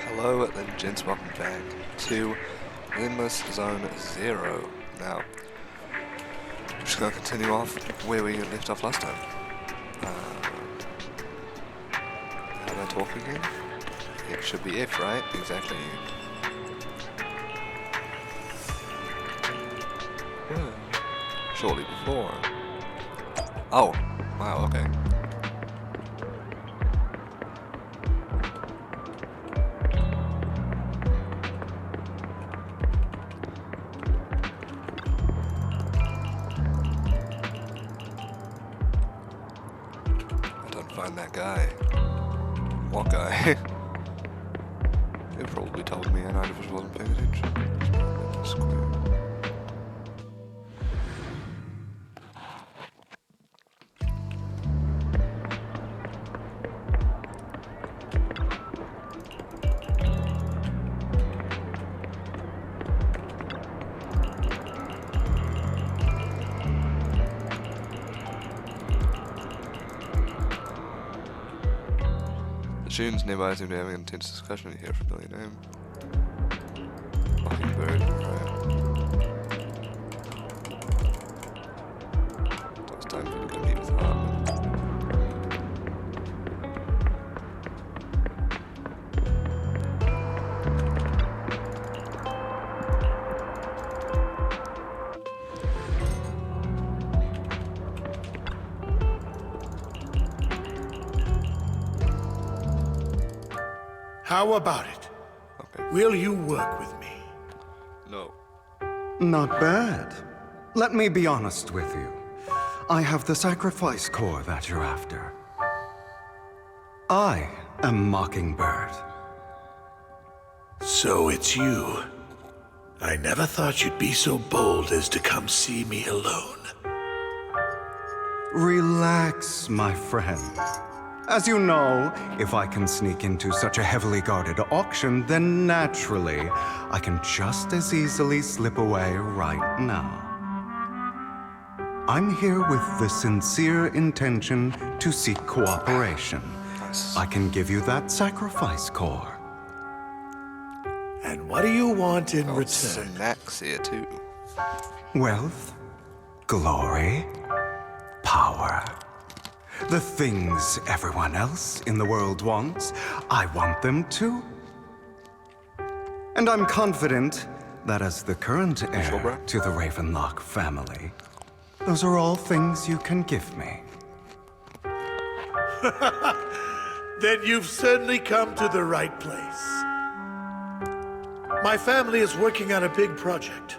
Hello then gents, welcome back to Zenless Zone 0. Now, I'm just going to continue off where we left off last time. How do I talk again? It should be F, right? Exactly. Yeah. Shortly before. Oh, wow, okay. Find that guy. What guy? He probably told me and I just wasn't paying attention. Square. The tunes nearby seem to be having an intense discussion here. Familiar name. Mockingbird, right. It's time for you to meet with Hartman. How about it? Okay. Will you work with me? No. Not bad. Let me be honest with you. I have the sacrifice core that you're after. I am Mockingbird. So it's you. I never thought you'd be so bold as to come see me alone. Relax, my friend. As you know, if I can sneak into such a heavily guarded auction, then naturally, I can just as easily slip away right now. I'm here with the sincere intention to seek cooperation. Nice. I can give you that sacrifice core. And what do you want in return? Snacks here too. Wealth, glory, power. The things everyone else in the world wants, I want them too. And I'm confident that as the current heir to the Ravenlock family, those are all things you can give me. Then you've certainly come to the right place. My family is working on a big project.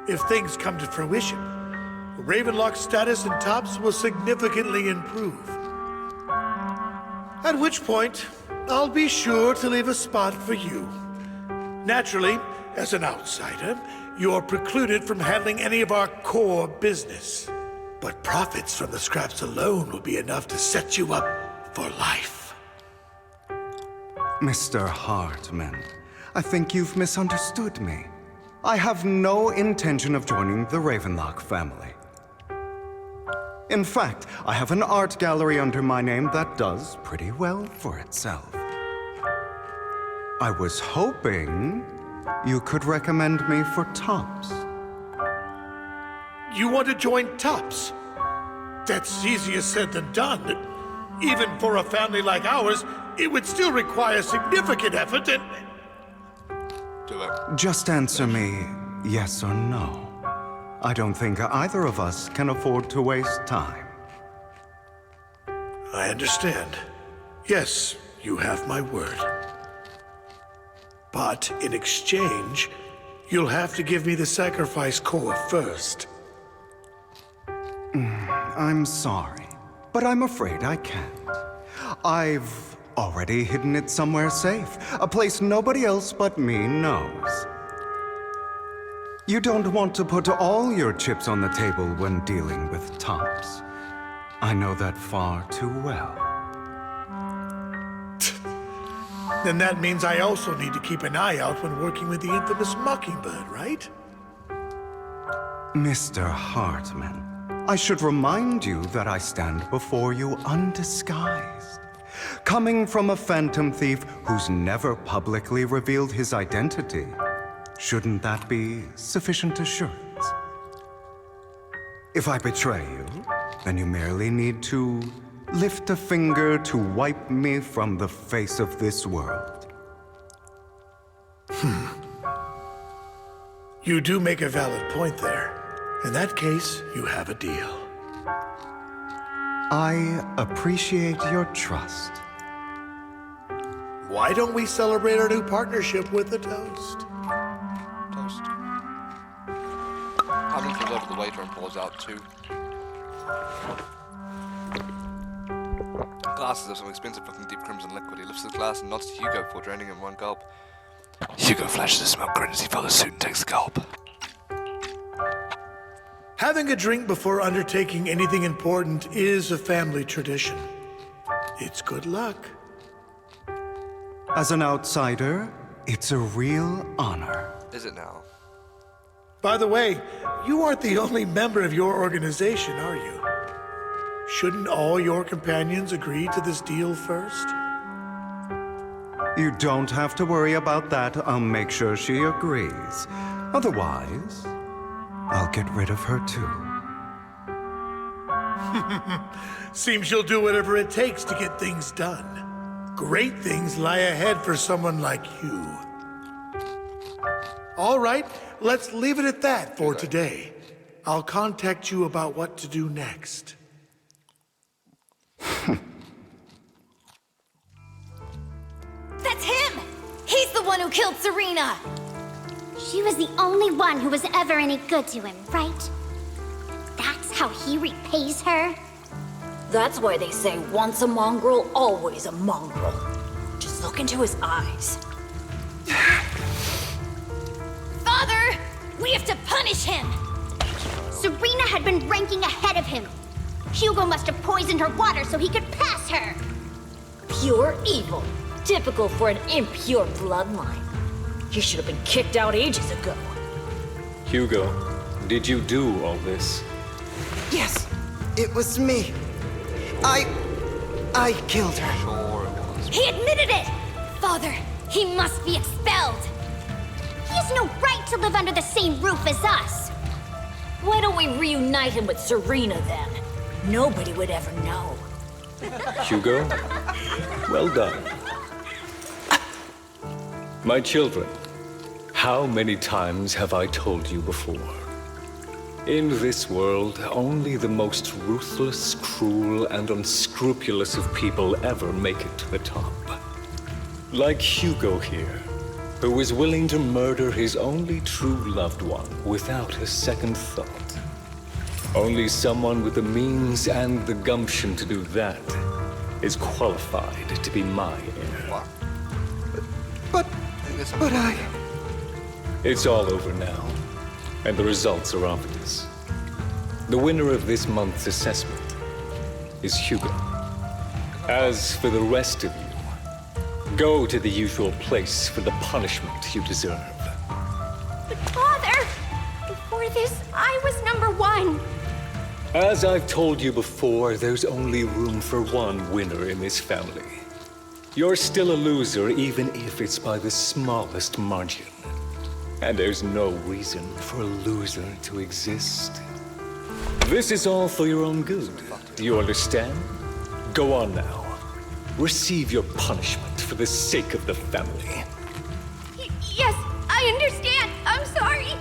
If things come to fruition, Ravenlock's status in Tops will significantly improve. At which point, I'll be sure to leave a spot for you. Naturally, as an outsider, you're precluded from handling any of our core business. But profits from the scraps alone will be enough to set you up for life. Mr. Hartman, I think you've misunderstood me. I have no intention of joining the Ravenlock family. In fact, I have an art gallery under my name that does pretty well for itself. I was hoping you could recommend me for Tops. You want to join Tops? That's easier said than done. Even for a family like ours, it would still require significant effort and... Do it. Just answer me yes or no. I don't think either of us can afford to waste time. I understand. Yes, you have my word. But in exchange, you'll have to give me the sacrifice core first. I'm sorry, but I'm afraid I can't. I've already hidden it somewhere safe, a place nobody else but me knows. You don't want to put all your chips on the table when dealing with Tops. I know that far too well. Then that means I also need to keep an eye out when working with the infamous Mockingbird, right? Mr. Hartman, I should remind you that I stand before you undisguised. coming from a phantom thief who's never publicly revealed his identity. Shouldn't that be sufficient assurance? If I betray you, then you merely need to lift a finger to wipe me from the face of this world. You do make a valid point there. In that case, you have a deal. I appreciate your trust. Why don't we celebrate our new partnership with a toast? Toast. Hammond comes over the waiter and pours out 2 glasses of some expensive looking deep crimson liquid. He lifts the glass and nods to Hugo before draining it in one gulp. Hugo flashes a smoke grin as he follows suit and takes a gulp. Having a drink before undertaking anything important is a family tradition. It's good luck. As an outsider, it's a real honor. Is it now? By the way, you aren't the only member of your organization, are you? Shouldn't all your companions agree to this deal first? You don't have to worry about that. I'll make sure she agrees. Otherwise, I'll get rid of her too. Seems you'll do whatever it takes to get things done. Great things lie ahead for someone like you. All right, let's leave it at that for today. I'll contact you about what to do next. That's him! He's the one who killed Serena! She was the only one who was ever any good to him, right? That's how he repays her? That's why they say once a mongrel, always a mongrel. Just look into his eyes. Father! We have to punish him! Serena had been ranking ahead of him. Hugo must have poisoned her water so he could pass her. Pure evil. Typical for an impure bloodline. He should have been kicked out ages ago. Hugo, did you do all this? Yes, it was me. I killed her. Sure it was. He admitted it! Father, he must be expelled! He has no right to live under the same roof as us. Why don't we reunite him with Serena then? Nobody would ever know. Hugo, well done. My children, how many times have I told you before? In this world, only the most ruthless, cruel, and unscrupulous of people ever make it to the top. Like Hugo here, who was willing to murder his only true loved one without a second thought. Only someone with the means and the gumption to do that is qualified to be my heir. What? But I... It's all over now, and the results are obvious. The winner of this month's assessment is Hugo. As for the rest of you, go to the usual place for the punishment you deserve. But Father, before this, I was #1. As I've told you before, there's only room for one winner in this family. You're still a loser, even if it's by the smallest margin. And there's no reason for a loser to exist. This is all for your own good. Do you understand? Go on now. Receive your punishment for the sake of the family. Yes, I understand. I'm sorry.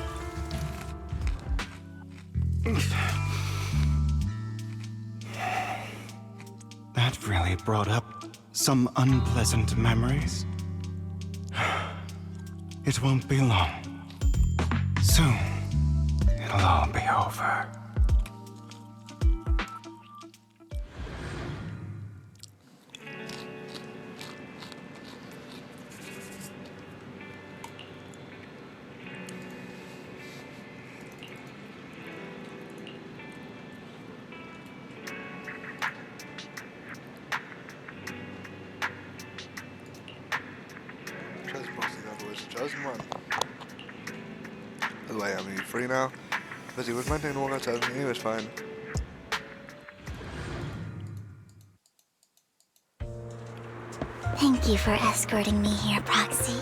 That really brought up some unpleasant memories. It won't be long. Soon, it'll all be over. Chosen one. By the way, I'm free now. Busy with maintaining all that everything here is fine. Thank you for escorting me here, Proxy.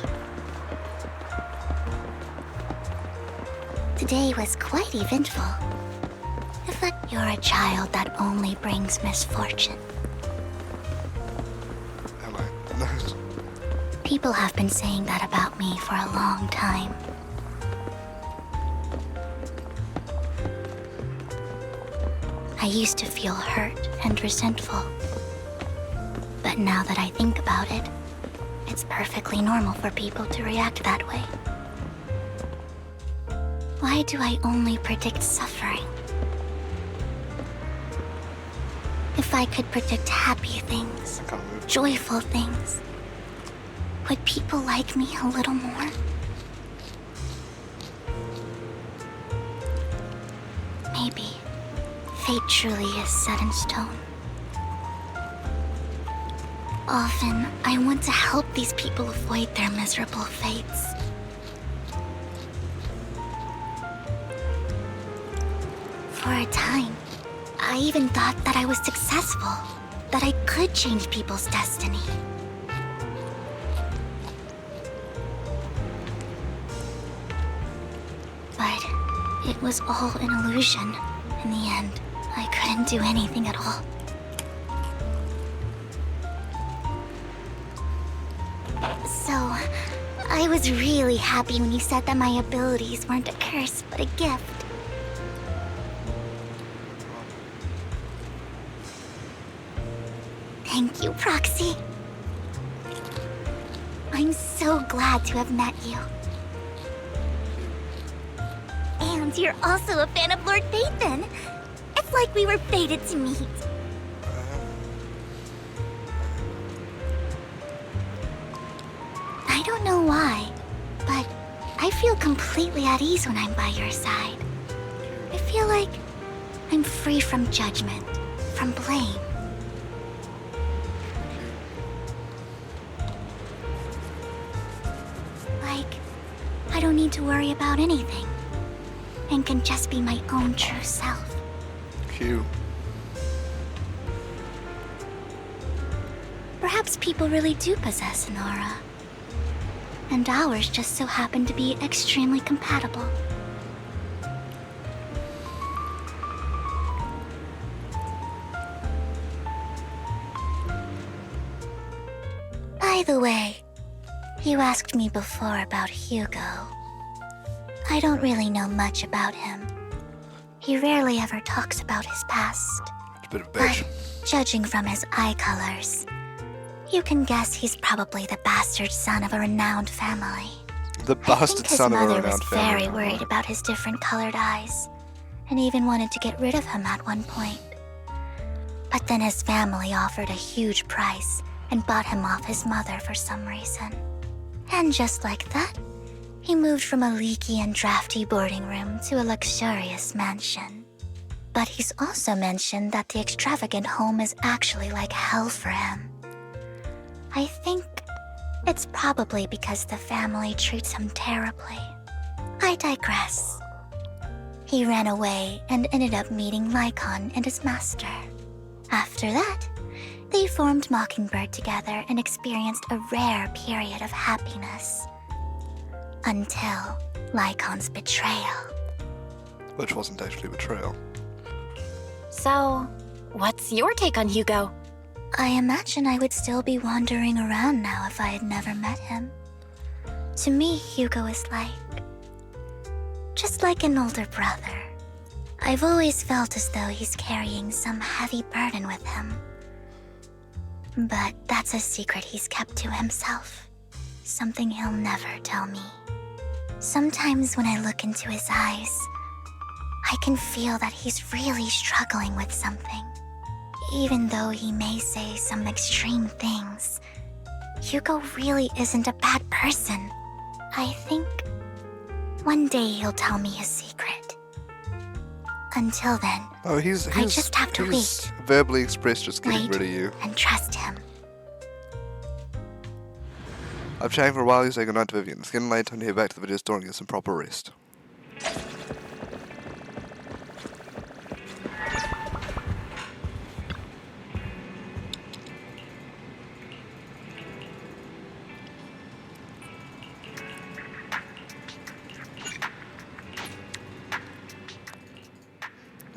Today was quite eventful. If you're a child that only brings misfortune. Am I? No. People have been saying that about me for a long time. I used to feel hurt and resentful. But now that I think about it, it's perfectly normal for people to react that way. Why do I only predict suffering? If I could predict happy things, Can't move. joyful things, would people like me a little more? Maybe fate truly is set in stone. Often, I want to help these people avoid their miserable fates. For a time, I even thought that I was successful, that I could change people's destiny. But it was all an illusion. In the end, I couldn't do anything at all. So, I was really happy when you said that my abilities weren't a curse, but a gift. Thank you, Proxy. I'm so glad to have met you. And you're also a fan of Lord Phaethon. It's like we were fated to meet. I don't know why, but I feel completely at ease when I'm by your side. I feel like I'm free from judgment, from blame. Like, I don't need to worry about anything, and can just be my own true self. Q. Perhaps people really do possess an aura. And ours just so happen to be extremely compatible. By the way, you asked me before about Hugo. I don't really know much about him. He rarely ever talks about his past. It's a bit of a bitch. But judging from his eye colors, you can guess he's probably the bastard son of a renowned family. The bastard son of a His mother renowned was family. very worried about his different colored eyes, and even wanted to get rid of him at one point. But then his family offered a huge price and bought him off his mother for some reason. And just like that, he moved from a leaky and drafty boarding room to a luxurious mansion. But he's also mentioned that the extravagant home is actually like hell for him. I think it's probably because the family treats him terribly. I digress. He ran away and ended up meeting Lycon and his master. After that, they formed Mockingbird together and experienced a rare period of happiness. Until Lycon's betrayal. Which wasn't actually betrayal. So, what's your take on Hugo? I imagine I would still be wandering around now if I had never met him. To me, Hugo is just like an older brother. I've always felt as though he's carrying some heavy burden with him. But that's a secret he's kept to himself. Something he'll never tell me. Sometimes when I look into his eyes, I can feel that he's really struggling with something. Even though he may say some extreme things, Hugo really isn't a bad person. I think one day he'll tell me his secret. Until then, Oh, he's I just have to wait. Verbally expressed just getting wait rid of you. and trust him. I've chatted for a while, you say goodnight to Vivian. It's getting late, time to head back to the video store and get some proper rest.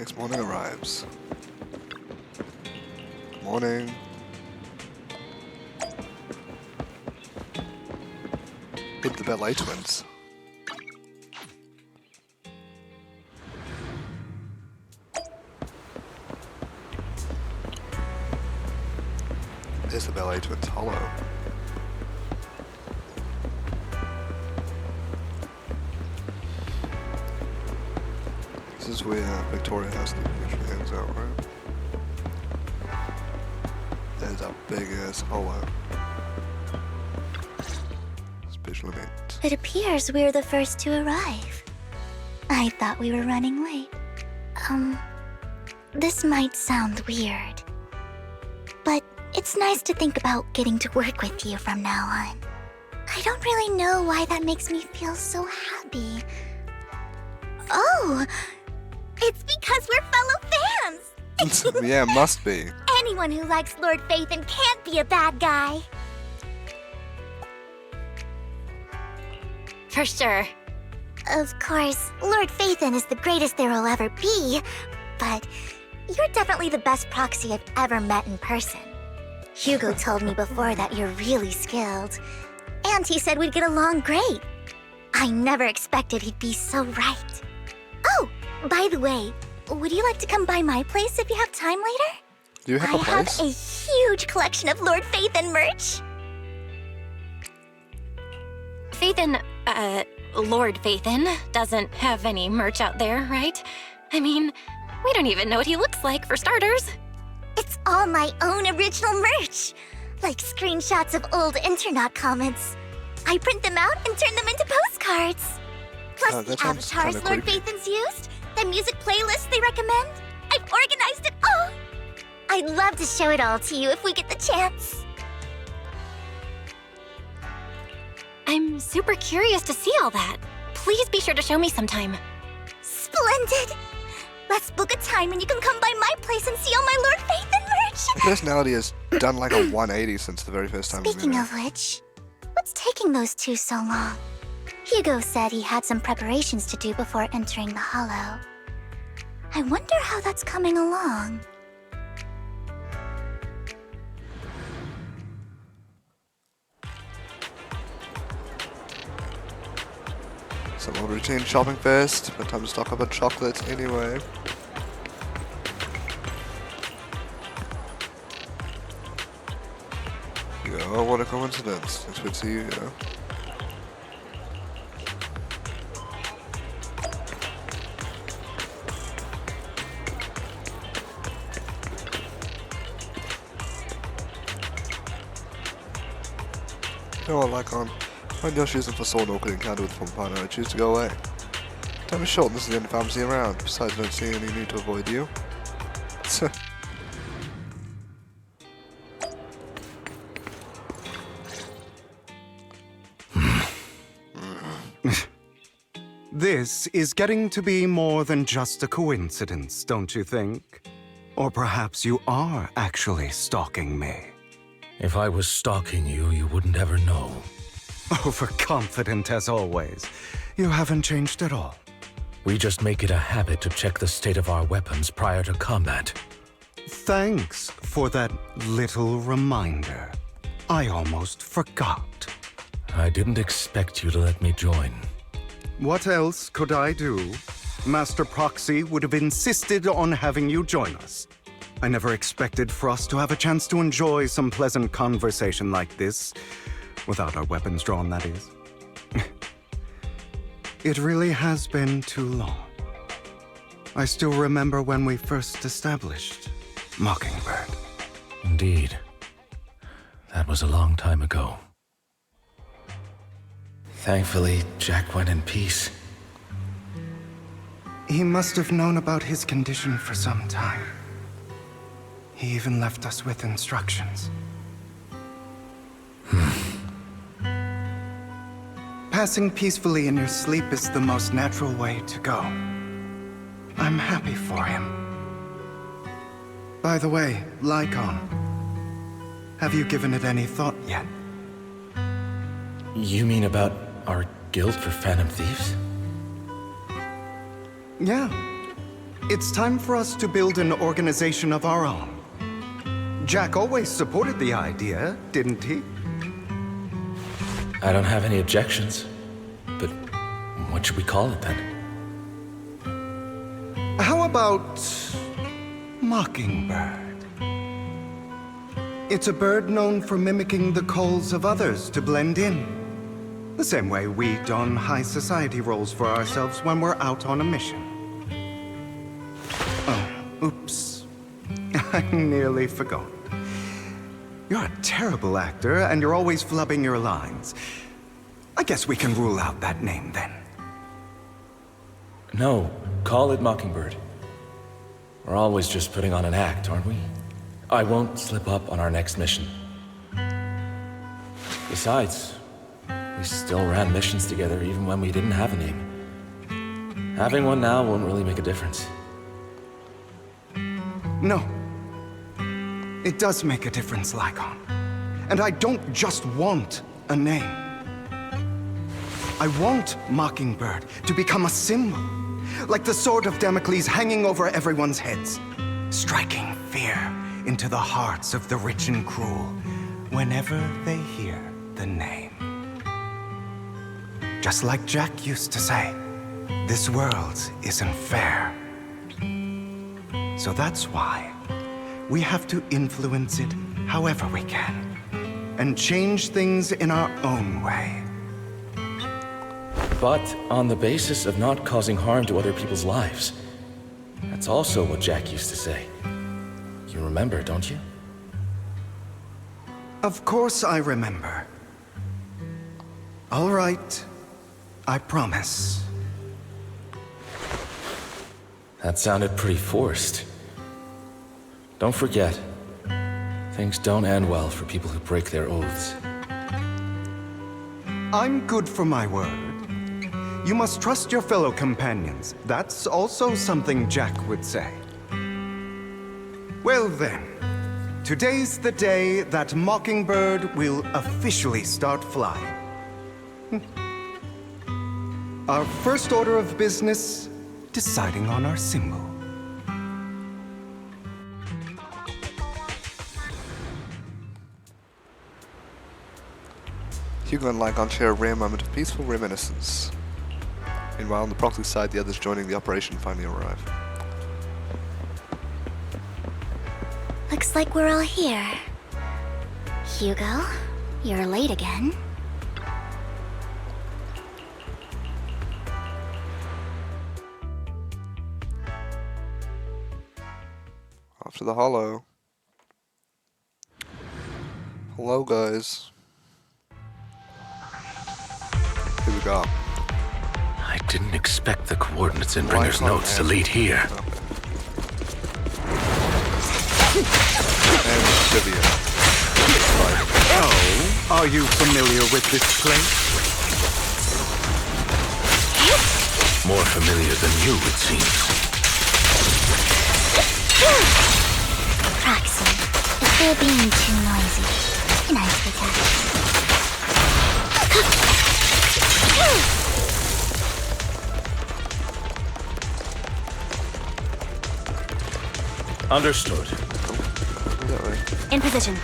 Next morning arrives. Morning. Hit the ballet twins. There's the ballet twins hollow. This is where Victoria House usually hangs out, right? There's a big ass hollow. Special event. It appears we're the first to arrive. I thought we were running late. This might sound weird, but it's nice to think about getting to work with you from now on. I don't really know why that makes me feel so happy. Oh, it's because we're fellow fans! Yeah, must be. Anyone who likes Lord Phaethon can't be a bad guy. For sure. Of course, Lord Phaethon is the greatest there will ever be, but you're definitely the best proxy I've ever met in person. Hugo told me before that you're really skilled, and he said we'd get along great. I never expected he'd be so right. Oh, by the way, would you like to come by my place if you have time later? Do you have a I have place? a huge collection of Lord Phaethon merch. Phaethon, Lord Phaethon doesn't have any merch out there, right? I mean, we don't even know what he looks like, for starters. It's all my own original merch, like screenshots of old Internaut comments. I print them out and turn them into postcards. Plus the that sounds avatars kinda Lord creepy. Phaethon's used, the music playlists they recommend. I've organized it all. I'd love to show it all to you if we get the chance. I'm super curious to see all that. Please be sure to show me sometime. Splendid. Let's book a time and you can come by my place and see all my Lord Phaethon merch. Her personality has done like a 180 since the very first time we met Speaking her. of which, what's taking those two so long? Hugo said he had some preparations to do before entering the Hollow. I wonder how that's coming along. Some more routine shopping first, but time to stock up on chocolates anyway. Oh, what a coincidence. It's good to see you here. You know what, Lycon? When Yoshi isn't for an awkward encounter with a former partner, I choose to go away. Time is short and this is the only pharmacy around. Besides, I don't see any need to avoid you. This is getting to be more than just a coincidence, don't you think? Or perhaps you are actually stalking me. If I was stalking you, you wouldn't ever know. Overconfident as always. You haven't changed at all. We just make it a habit to check the state of our weapons prior to combat. Thanks for that little reminder. I almost forgot. I didn't expect you to let me join. What else could I do? Master Proxy would have insisted on having you join us. I never expected for us to have a chance to enjoy some pleasant conversation like this. Without our weapons drawn, that is. It really has been too long. I still remember when we first established Mockingbird. Indeed. That was a long time ago. Thankfully, Jack went in peace. He must have known about his condition for some time. He even left us with instructions. Passing peacefully in your sleep is the most natural way to go. I'm happy for him. By the way, Lycon, have you given it any thought yet? You mean about our guild for Phantom Thieves? Yeah. It's time for us to build an organization of our own. Jack always supported the idea, didn't he? I don't have any objections. But what should we call it then? How about Mockingbird? It's a bird known for mimicking the calls of others to blend in. The same way we don high society roles for ourselves when we're out on a mission. Oh, oops. I nearly forgot. You're a terrible actor, and you're always flubbing your lines. I guess we can rule out that name, then. No, call it Mockingbird. We're always just putting on an act, aren't we? I won't slip up on our next mission. Besides, we still ran missions together even when we didn't have a name. Having one now won't really make a difference. No. It does make a difference, Lycon. And I don't just want a name. I want Mockingbird to become a symbol, like the sword of Damocles hanging over everyone's heads, striking fear into the hearts of the rich and cruel whenever they hear the name. Just like Jack used to say, this world isn't fair. So that's why we have to influence it however we can, and change things in our own way. But on the basis of not causing harm to other people's lives. That's also what Jack used to say. You remember, don't you? Of course I remember. All right, I promise. That sounded pretty forced. Don't forget, things don't end well for people who break their oaths. I'm good for my word. You must trust your fellow companions. That's also something Jack would say. Well then, today's the day that Mockingbird will officially start flying. Our first order of business, deciding on our symbol. Hugo and Lycon share a rare moment of peaceful reminiscence. Meanwhile, on the proxy side, the others joining the operation finally arrive. Looks like we're all here. Hugo, you're late again. Off to the holo. Hello, guys. Here we go. I didn't expect the coordinates in Bringer's notes to lead here. And trivia. Oh, are you familiar with this place? More familiar than you, it seems. Proxy, if they're being too noisy, can I speak up? Understood. In position.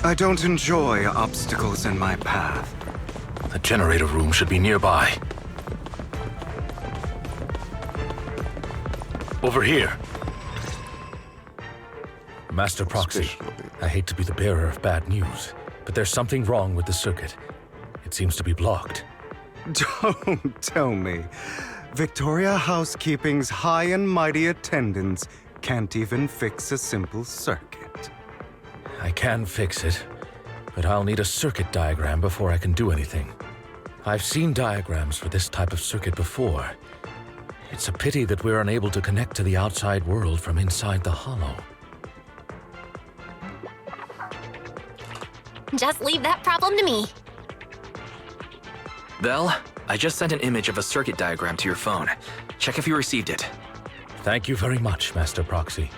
I don't enjoy obstacles in my path. The generator room should be nearby. Over here. Master Proxy, I hate to be the bearer of bad news, but there's something wrong with the circuit. It seems to be blocked. Don't tell me. Victoria Housekeeping's high and mighty attendants can't even fix a simple circuit. I can fix it, but I'll need a circuit diagram before I can do anything. I've seen diagrams for this type of circuit before. It's a pity that we're unable to connect to the outside world from inside the hollow. Just leave that problem to me. Vel, I just sent an image of a circuit diagram to your phone. Check if you received it. Thank you very much, Master Proxy.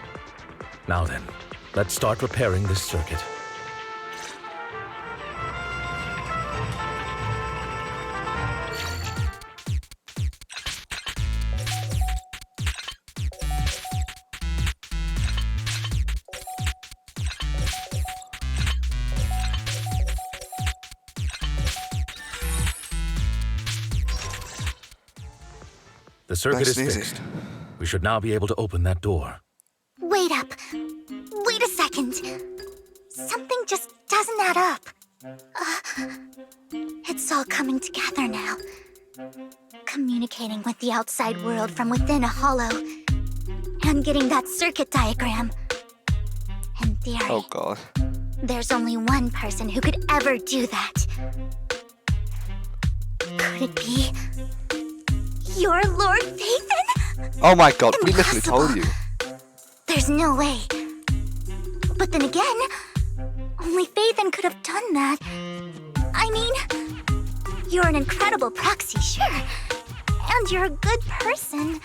Now then, let's start repairing this circuit. The circuit Nice is and easy. fixed. We should now be able to open that door. Wait up. Wait a second. Something just doesn't add up. It's all coming together now. Communicating with the outside world from within a hollow. And getting that circuit diagram. In theory, Oh god. there's only one person who could ever do that. Could it be your Lord Phaethon? Oh my god, we literally told you. There's no way. But then again, only Phaethon could have done that. I mean, you're an incredible proxy, sure. And you're a good person.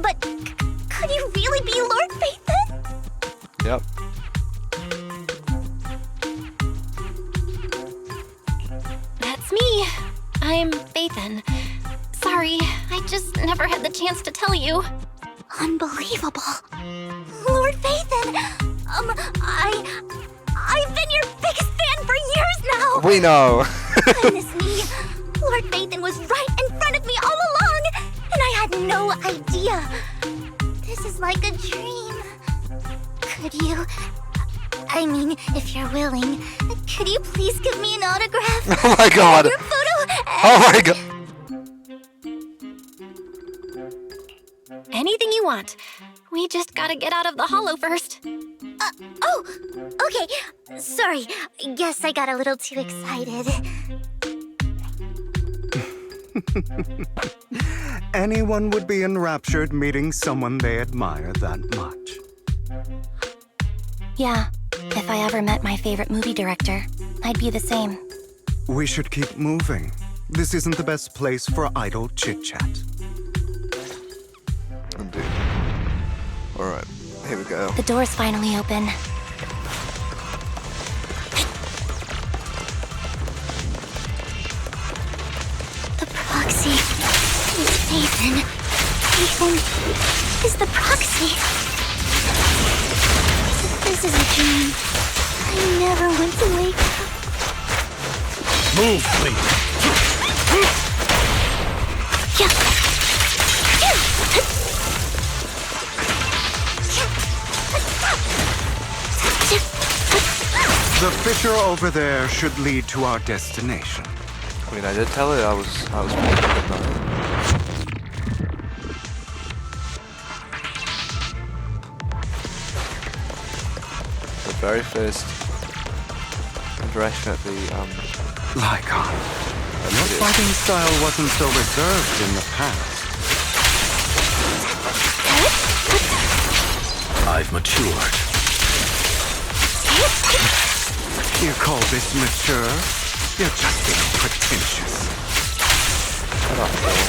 But could you really be Lord Phaethon? Yep. That's me. I'm Phaethon. Sorry, I just never had the chance to tell you. Unbelievable. Lord Phaethon, I've been your biggest fan for years now. We know. Goodness me. Lord Phaethon was right in front of me all along, and I had no idea. This is like a dream. Could you... I mean, if you're willing, could you please give me an autograph? Oh my god. Your photo? Oh my god. Anything you want. We just gotta get out of the hollow first. Oh, okay. Sorry, guess I got a little too excited. Anyone would be enraptured meeting someone they admire that much. Yeah, if I ever met my favorite movie director, I'd be the same. We should keep moving. This isn't the best place for idle chit-chat. Indeed. Alright, here we go. The door's finally open. The proxy is Phaethon. Phaethon is the proxy. This is a dream. I never want to wake up. Move, please. The fissure over there should lead to our destination. I mean, I did tell her I was pretty good about it. The very first interaction at the Lycon, your fighting style wasn't so reserved in the past. I've matured. You call this mature? You're just being pretentious. Shut up, Bill.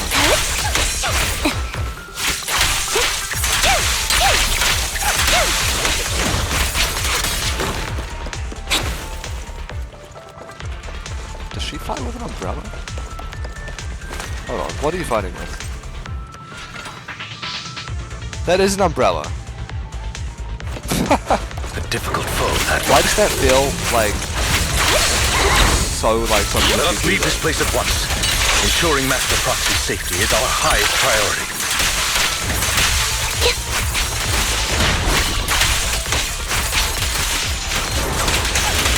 Does she fight with an umbrella? Hold on, what are you fighting with? That is an umbrella. A difficult foe, that. Why does that feel like so like something? Let us leave this place at once. Ensuring Master Proxy's safety is our highest priority.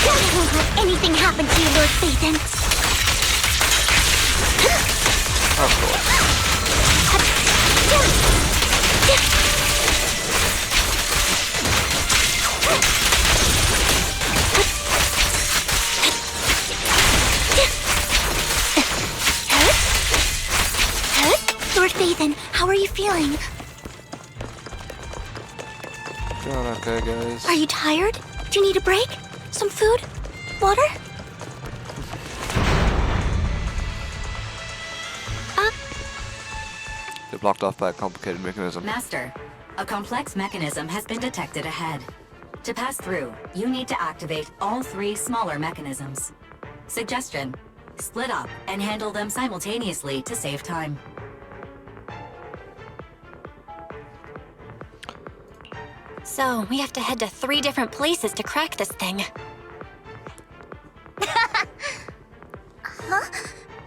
I won't let anything happen to you, Lord Phaethon. Of course. Lord Phaethon, how are you feeling? Doing okay, guys. Are you tired? Do you need a break? Some food? Water? They're blocked off by a complicated mechanism. Master, a complex mechanism has been detected ahead. To pass through, you need to activate all 3 smaller mechanisms. Suggestion: split up and handle them simultaneously to save time. So, we have to head to 3 different places to crack this thing. Huh?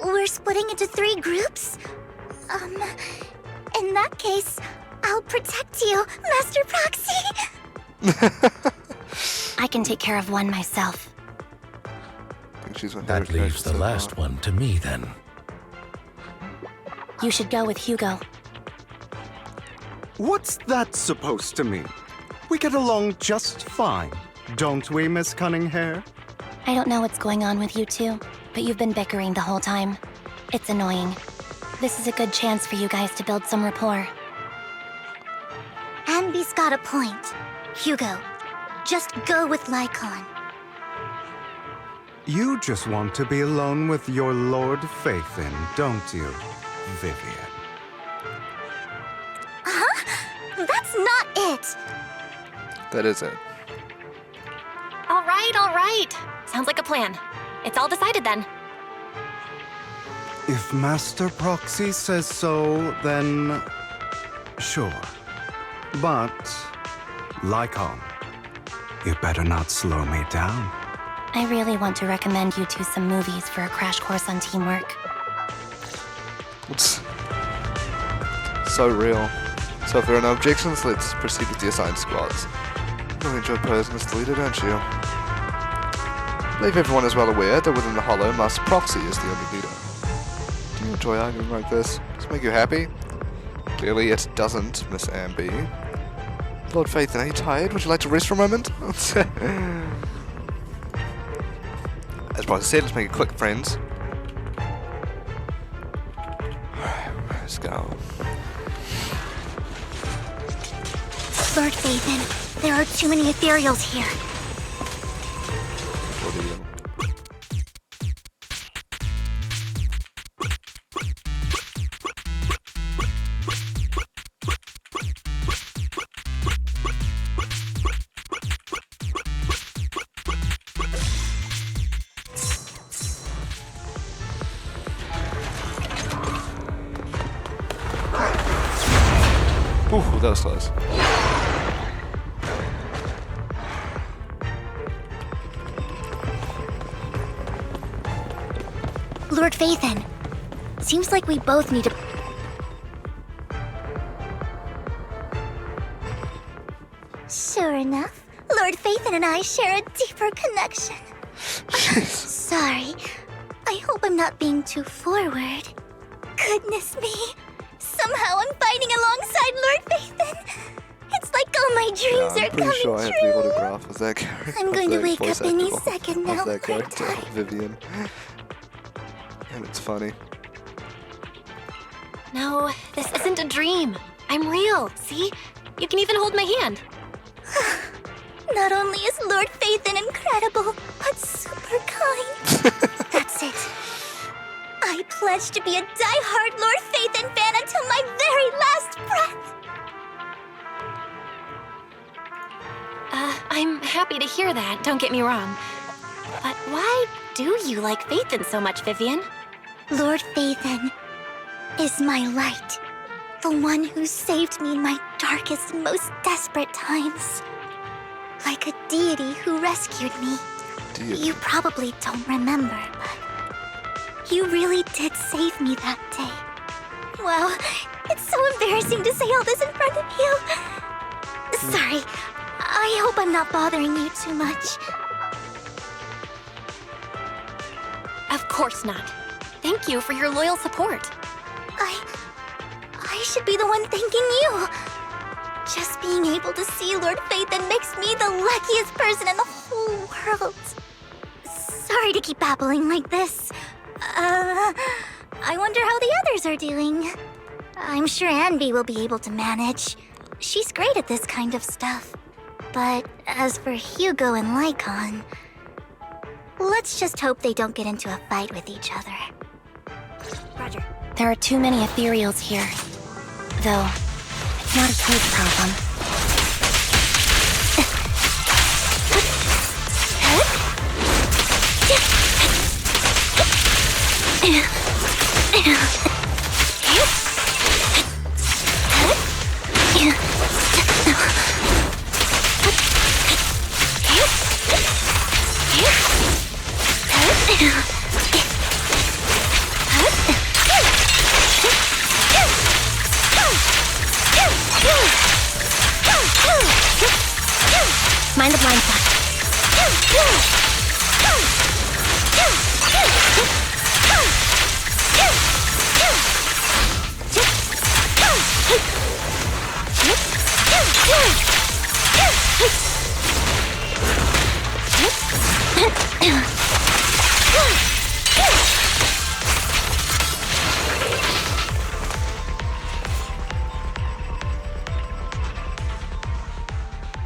We're splitting into 3 groups? In that case, I'll protect you, Master Proxy. I can take care of one myself. I think she's my That favorite leaves the character so last far. one to me, then. You should go with Hugo. What's that supposed to mean? We get along just fine, don't we, Miss Cunninghair? I don't know what's going on with you two, but you've been bickering the whole time. It's annoying. This is a good chance for you guys to build some rapport. Anby's got a point. Hugo, just go with Lycon. You just want to be alone with your Lord Faithin, don't you, Vivian? Huh? That's not it! That is it. All right. Sounds like a plan. It's all decided then. If Master Proxy says so, then sure. But, Lycon, you better not slow me down. I really want to recommend you two some movies for a crash course on teamwork. It's so real. So if there are no objections, let's proceed with the assigned squads. You really enjoy posing as the leader, don't you? I believe everyone is well aware that within the Hollow, Master Proxy is the only leader. Do you enjoy arguing like this? Does it make you happy? Clearly it doesn't, Miss Amby. Lord Faithin, are you tired? Would you like to rest for a moment? As Bryce said, let's make it quick, friends. Alright, let's go. Lord Faithin, there are too many ethereals here. What are you? Ooh, that was close. Lord Faithin, seems like we both need to... Sure enough, Lord Faithin and I share a deeper connection. Sorry, I hope I'm not being too forward. Goodness me, somehow I'm fighting alongside Lord Faithin. It's like all my dreams I'm are pretty coming sure I have true. the autograph of that character. I'm going to wake up any second now, Of that aren't character, I? Vivian. And it's funny. No, this isn't a dream. I'm real, see? You can even hold my hand. Not only is Lord Faithin incredible, but super kind. That's it. I pledge to be a die-hard Lord Faithin fan until my very last breath. I'm happy to hear that, don't get me wrong. But why do you like Faithin so much, Vivian? Lord Faithin is my light. The one who saved me in my darkest and most desperate times. Like a deity who rescued me. Deity. You probably don't remember, but you really did save me that day. Wow, it's so embarrassing to say all this in front of you. Sorry, I hope I'm not bothering you too much. Of course not. Thank you for your loyal support. I should be the one thanking you. Just being able to see Lord Faithin makes me the luckiest person in the whole world. Sorry to keep babbling like this. I wonder how the others are doing. I'm sure Anby will be able to manage. She's great at this kind of stuff. But as for Hugo and Lycon, let's just hope they don't get into a fight with each other. Roger. There are too many ethereals here. Though, it's not a huge problem.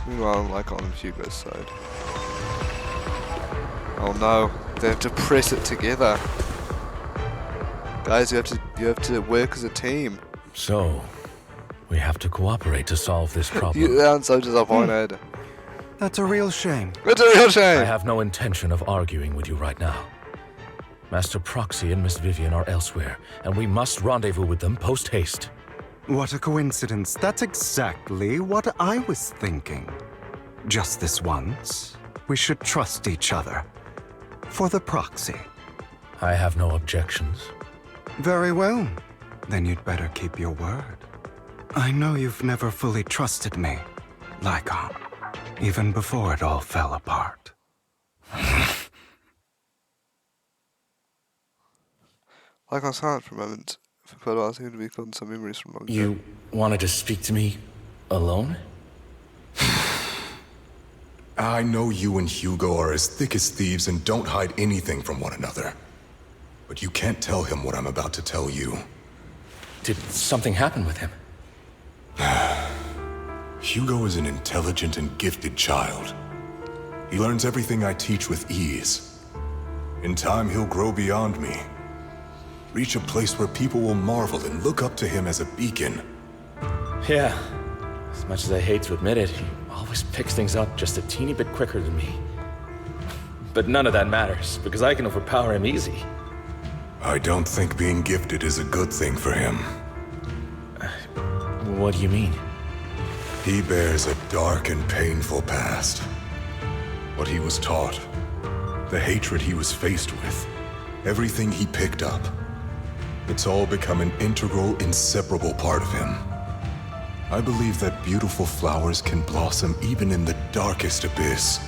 Meanwhile, like on Hugo's side. Oh no, they have to press it together. Guys, you have to work as a team. So, we have to cooperate to solve this problem. You sound so disappointed. That's a real shame. It's a real shame. I have no intention of arguing with you right now. Master Proxy and Miss Vivian are elsewhere, and we must rendezvous with them post-haste. What a coincidence. That's exactly what I was thinking. Just this once, we should trust each other. For the proxy. I have no objections. Very well. Then you'd better keep your word. I know you've never fully trusted me, Lycon. Even before it all fell apart. Like I was silent for a moment. For quite a while, I seemed to be caught in some memories from long ago. You wanted to speak to me alone? I know you and Hugo are as thick as thieves and don't hide anything from one another. But you can't tell him what I'm about to tell you. Did something happen with him? Hugo is an intelligent and gifted child. He learns everything I teach with ease. In time, he'll grow beyond me. Reach a place where people will marvel and look up to him as a beacon. Yeah. As much as I hate to admit it, he always picks things up just a teeny bit quicker than me. But none of that matters, because I can overpower him easy. I don't think being gifted is a good thing for him. What do you mean? He bears a dark and painful past. What he was taught, the hatred he was faced with, everything he picked up. It's all become an integral, inseparable part of him. I believe that beautiful flowers can blossom even in the darkest abyss.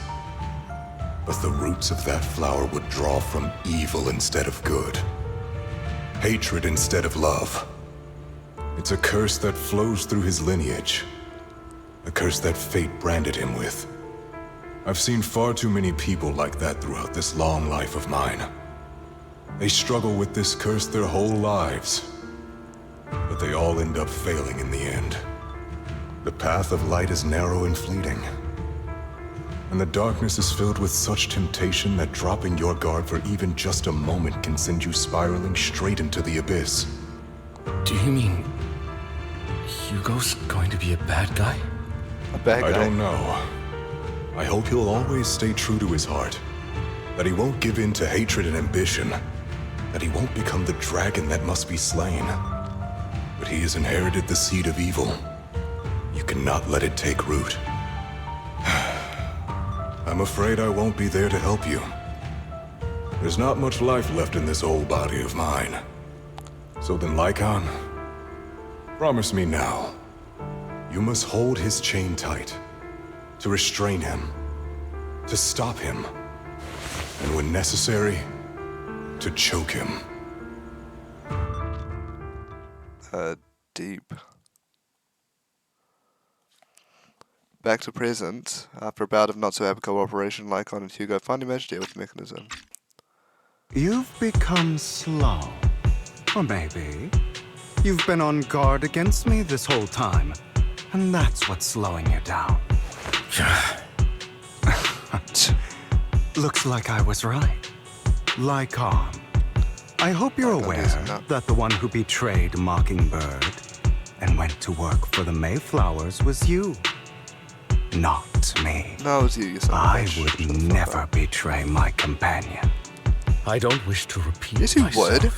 But the roots of that flower would draw from evil instead of good. Hatred instead of love. It's a curse that flows through his lineage. A curse that fate branded him with. I've seen far too many people like that throughout this long life of mine. They struggle with this curse their whole lives. But they all end up failing in the end. The path of light is narrow and fleeting. And the darkness is filled with such temptation that dropping your guard for even just a moment can send you spiraling straight into the abyss. Do you mean Hugo's going to be a bad guy? A bad guy? I don't know. I hope he'll always stay true to his heart. That he won't give in to hatred and ambition. That he won't become the dragon that must be slain. But he has inherited the seed of evil. You cannot let it take root. I'm afraid I won't be there to help you. There's not much life left in this old body of mine. So then, Lycon, promise me now. You must hold his chain tight. To restrain him. To stop him. And when necessary, to choke him. Deep. Back to present. After a bout of not-so-happy cooperation, Lycon and Hugo finally managed to deal with the mechanism. You've become slow. Or maybe you've been on guard against me this whole time. And that's what's slowing you down. Looks like I was right. Lycon. I hope you're aware that the one who betrayed Mockingbird and went to work for the Mayflowers was you. Not me. No, it was you, I would never betray my companion. I don't wish to repeat yes, you myself, would.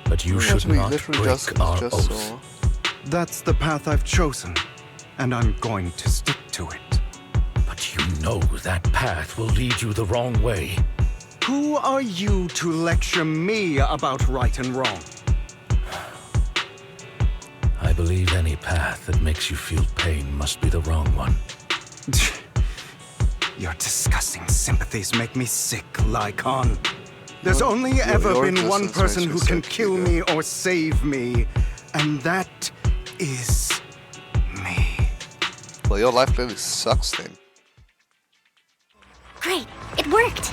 But you should not break our oath. Saw. That's the path I've chosen, and I'm going to stick to it. But you know that path will lead you the wrong way. Who are you to lecture me about right and wrong? I believe any path that makes you feel pain must be the wrong one. Your disgusting sympathies make me sick, Lycon. There's only ever been one person who can kill me or save me, and that is me. Well, your life clearly sucks then. Great, it worked!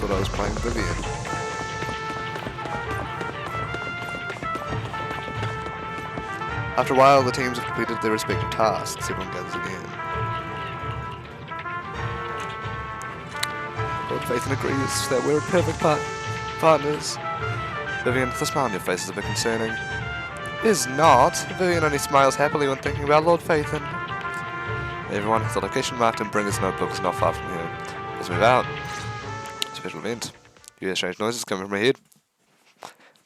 thought I was playing Vivian. After a while, the teams have completed their respective tasks. Everyone gathers again. Lord Phaethon agrees that we're perfect partners. Vivian, the smile on your face is a bit concerning. Is not. Vivian only smiles happily when thinking about Lord Phaethon. Everyone, the location marked in Bringer's notebook is not far from here. Let's move out. Special event. You hear strange noises coming from ahead.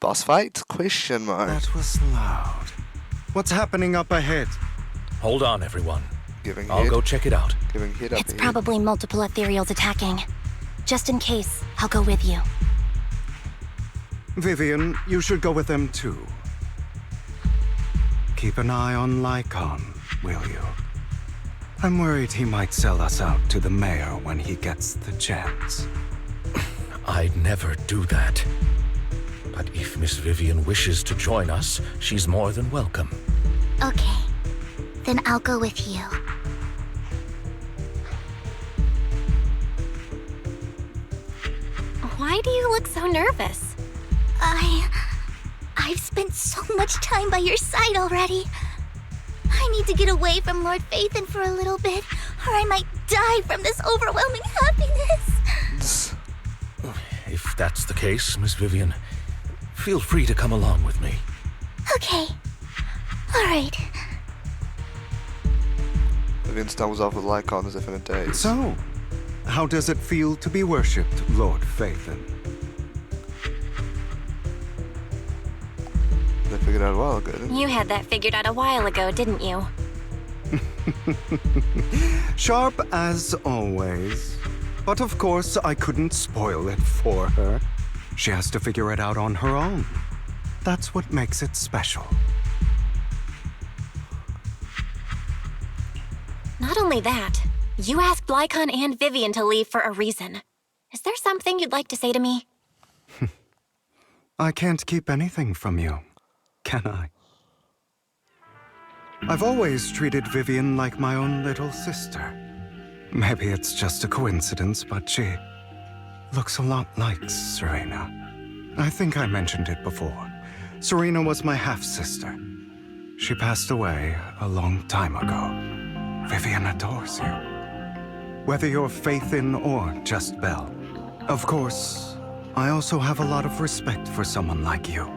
Boss fight? Question mark. That was loud. What's happening up ahead? Hold on, everyone. Giving I'll head. go check it out. Giving head up It's ahead. probably multiple ethereals attacking. Just in case, I'll go with you. Vivian, you should go with them too. Keep an eye on Lycon, will you? I'm worried he might sell us out to the mayor when he gets the chance. I'd never do that. But if Miss Vivian wishes to join us, she's more than welcome. Okay. Then I'll go with you. Why do you look so nervous? I've spent so much time by your side already. I need to get away from Lord Phaethon for a little bit, or I might die from this overwhelming happiness. If that's the case, Miss Vivian, feel free to come along with me. Okay. All right. Vivian stumbles off with Lycon as if in a daze. So, how does it feel to be worshipped, Lord Phaethon? They figured out a while ago, didn't You had that figured out a while ago, didn't you? Sharp as always. But of course, I couldn't spoil it for her. She has to figure it out on her own. That's what makes it special. Not only that, you asked Lycon and Vivian to leave for a reason. Is there something you'd like to say to me? I can't keep anything from you, can I? I've always treated Vivian like my own little sister. Maybe it's just a coincidence, but she looks a lot like Serena. I think I mentioned it before. Serena was my half-sister. She passed away a long time ago. Vivian adores you. Whether you're Phaethon or just Belle. Of course, I also have a lot of respect for someone like you.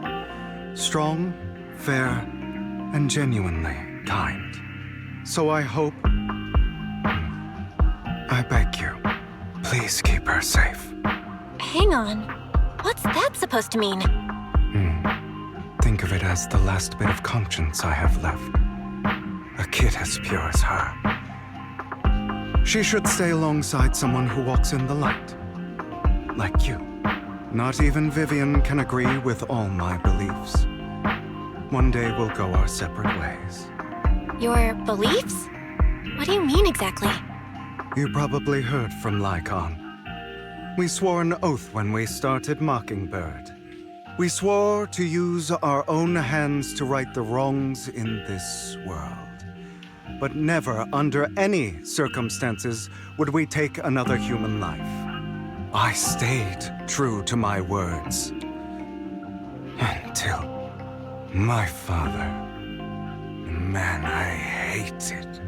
Strong, fair, and genuinely kind. So I hope... I beg you, please keep her safe. Hang on. What's that supposed to mean? Think of it as the last bit of conscience I have left. A kid as pure as her. She should stay alongside someone who walks in the light. Like you. Not even Vivian can agree with all my beliefs. One day we'll go our separate ways. Your beliefs? What do you mean exactly? You probably heard from Lycon. We swore an oath when we started Mockingbird. We swore to use our own hands to right the wrongs in this world. But never, under any circumstances, would we take another human life. I stayed true to my words. Until my father, the man I hated,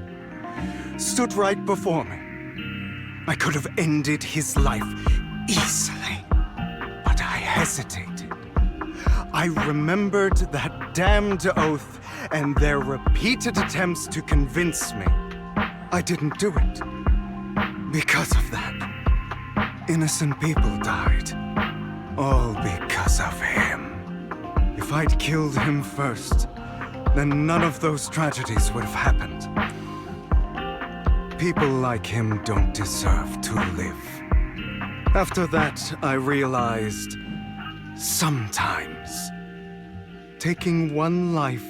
stood right before me. I could have ended his life easily, but I hesitated. I remembered that damned oath and their repeated attempts to convince me. I didn't do it. Because of that, innocent people died. All because of him. If I'd killed him first, then none of those tragedies would have happened. People like him don't deserve to live. After that, I realized, sometimes, taking one life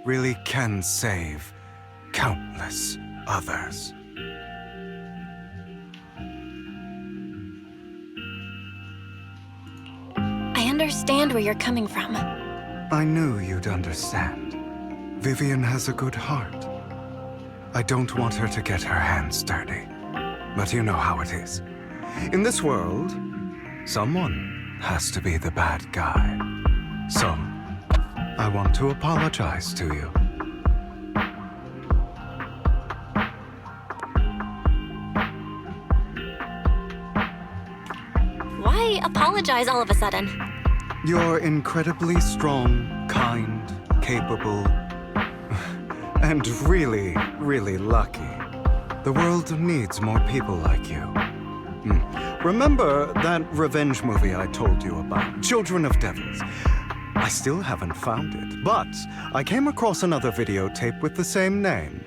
really can save countless others. I understand where you're coming from. I knew you'd understand. Vivian has a good heart. I don't want her to get her hands dirty. But you know how it is. In this world, Someone has to be the bad guy. So, I want to apologize to you. Why apologize all of a sudden? You're incredibly strong, kind, capable, and really, really lucky. The world needs more people like you. Remember that revenge movie I told you about, Children of Devils? I still haven't found it, but I came across another videotape with the same name.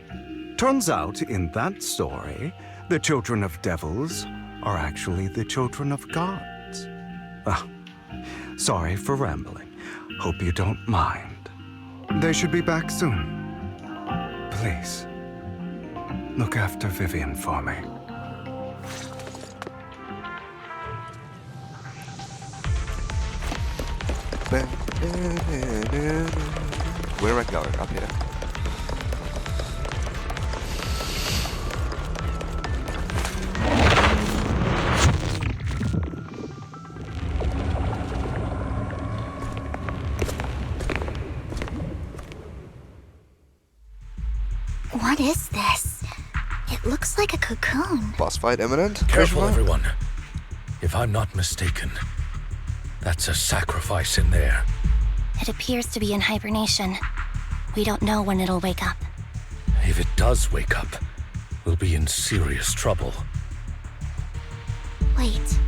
Turns out, in that story, the Children of Devils are actually the children of gods. Ah, sorry for rambling. Hope you don't mind. They should be back soon. Please, look after Vivian for me. Where am I going? Up here. What is this? It looks like a cocoon. Boss fight imminent? Careful, everyone. If I'm not mistaken, that's a sacrifice in there. It appears to be in hibernation. We don't know when it'll wake up. If it does wake up, we'll be in serious trouble. Wait,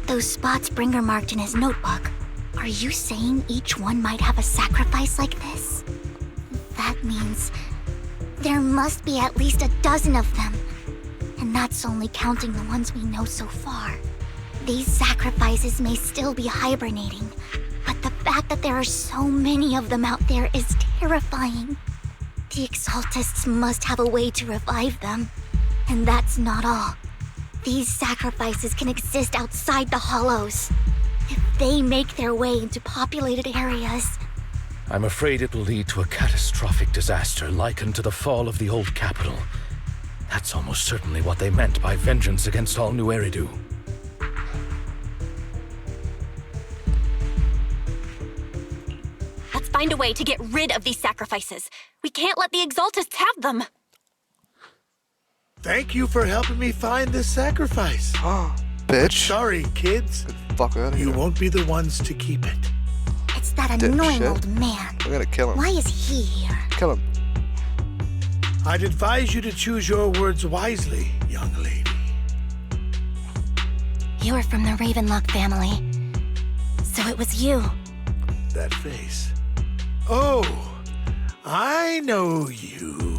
those spots Bringer marked in his notebook. Are you saying each one might have a sacrifice like this? That means there must be at least a dozen of them. And that's only counting the ones we know so far. These sacrifices may still be hibernating, but the fact that there are so many of them out there is terrifying. The Exaltists must have a way to revive them. And that's not all. These sacrifices can exist outside the Hollows. If they make their way into populated areas... I'm afraid it will lead to a catastrophic disaster likened to the fall of the old capital. That's almost certainly what they meant by vengeance against all New Eridu. Let's find a way to get rid of these sacrifices. We can't let the Exaltists have them. Thank you for helping me find this sacrifice. Bitch. Sorry, kids. Get the fuck out of here. You won't be the ones to keep it. It's that annoying old man. We're gonna kill him. Why is he here? Kill him. I'd advise you to choose your words wisely, young lady. You're from the Ravenlock family. So it was you. That face. Oh, I know you.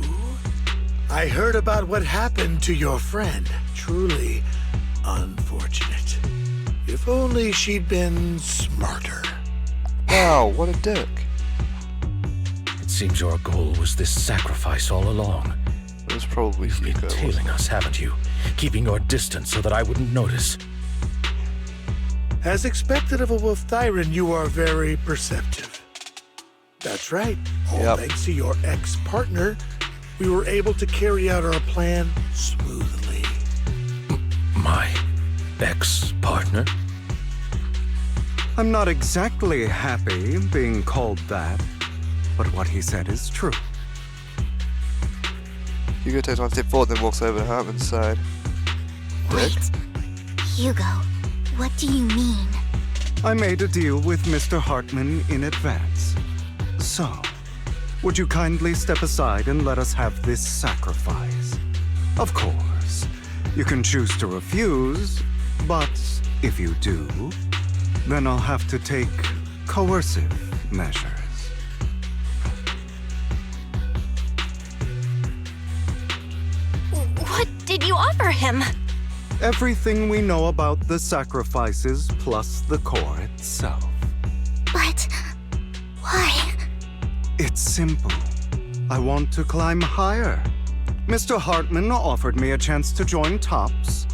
I heard about what happened to your friend. Truly unfortunate. If only she'd been smarter. Wow, what a dick. It seems your goal was this sacrifice all along. It was probably You've been tailing us, haven't you? Keeping your distance so that I wouldn't notice. As expected of a Wolf Thyran, you are very perceptive. That's right. All thanks to your ex-partner, we were able to carry out our plan smoothly. My ex-partner? I'm not exactly happy being called that, but what he said is true. Hugo takes one step forward, then walks over to Hartman's side. Wait, Hugo, what do you mean? I made a deal with Mr. Hartman in advance. So, would you kindly step aside and let us have this sacrifice? Of course, you can choose to refuse, but if you do, then I'll have to take coercive measures. What did you offer him? Everything we know about the sacrifices plus the core itself. But why? It's simple. I want to climb higher. Mr. Hartman offered me a chance to join Tops.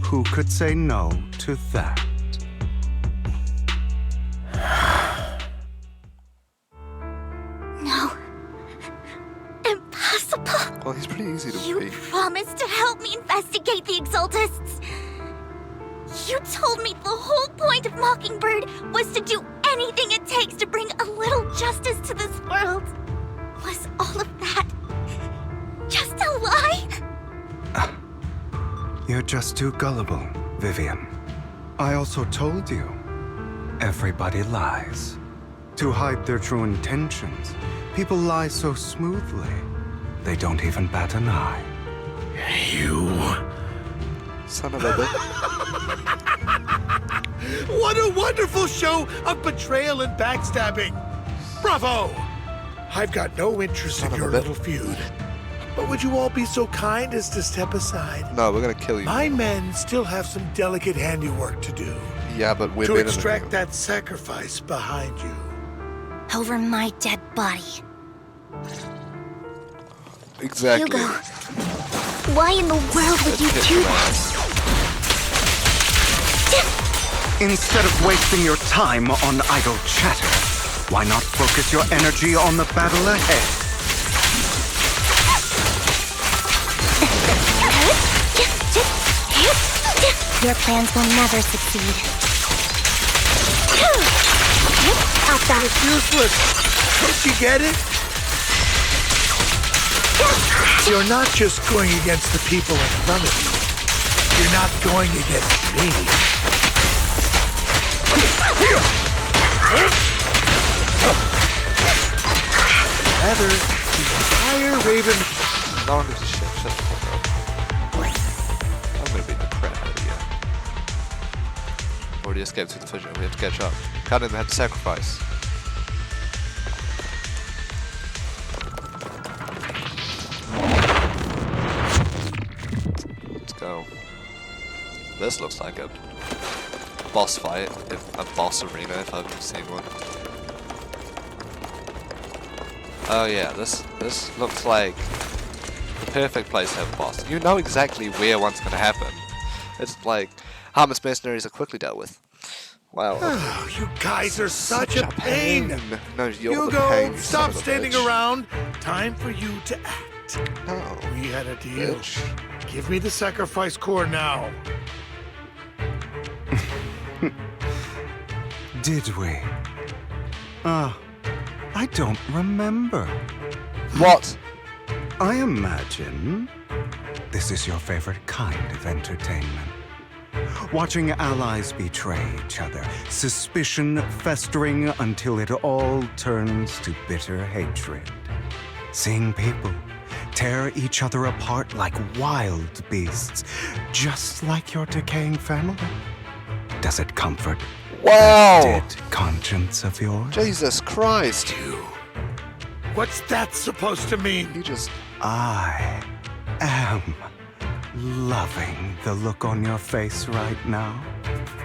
Who could say no to that? No. Impossible. Well, he's pretty easy to You beat. promised to help me investigate the Exaltists. You told me the whole point of Mockingbird was to do anything it takes to bring a little justice to this world. Was all of that just a lie? You're just too gullible, Vivian. I also told you, everybody lies. To hide their true intentions, people lie so smoothly, they don't even bat an eye. You... Son of a bitch. What a wonderful show of betrayal and backstabbing! Bravo! I've got no interest in your little feud. But would you all be so kind as to step aside? No, we're gonna kill you. My men still have some delicate handiwork to do. Yeah, but we're to better extract than you. that sacrifice behind you. Over my dead body. Exactly. Hugo, why in the world would you do that? Instead of wasting your time on idle chatter, why not focus your energy on the battle ahead? Your plans will never succeed. It's useless. Don't you get it? You're not just going against the people in front of you. You're not going against me. Rather, the entire Raven... No one gives a shit. Shut the fuck up. I'm gonna beat the crap out of you. Already escaped through the fissure. We have to catch up. Cut him, had to sacrifice. Let's go. This looks like a boss fight, a boss arena if I've seen one. Oh yeah, this looks like the perfect place to have a boss. You know exactly where one's gonna happen. It's like harmless mercenaries are quickly dealt with. Wow. Oh, you guys are such a pain. No, you're the Hugo, pain. You stop son of a standing bitch. around. Time for you to act. No. We had a deal. Bitch. Give me the sacrifice core now. Did we? I don't remember. What? I imagine this is your favorite kind of entertainment. Watching allies betray each other, suspicion festering until it all turns to bitter hatred. Seeing people tear each other apart like wild beasts, just like your decaying family. Does it comfort Wow! that dead conscience of yours? Jesus Christ! What's that supposed to mean? You just... I am loving the look on your face right now.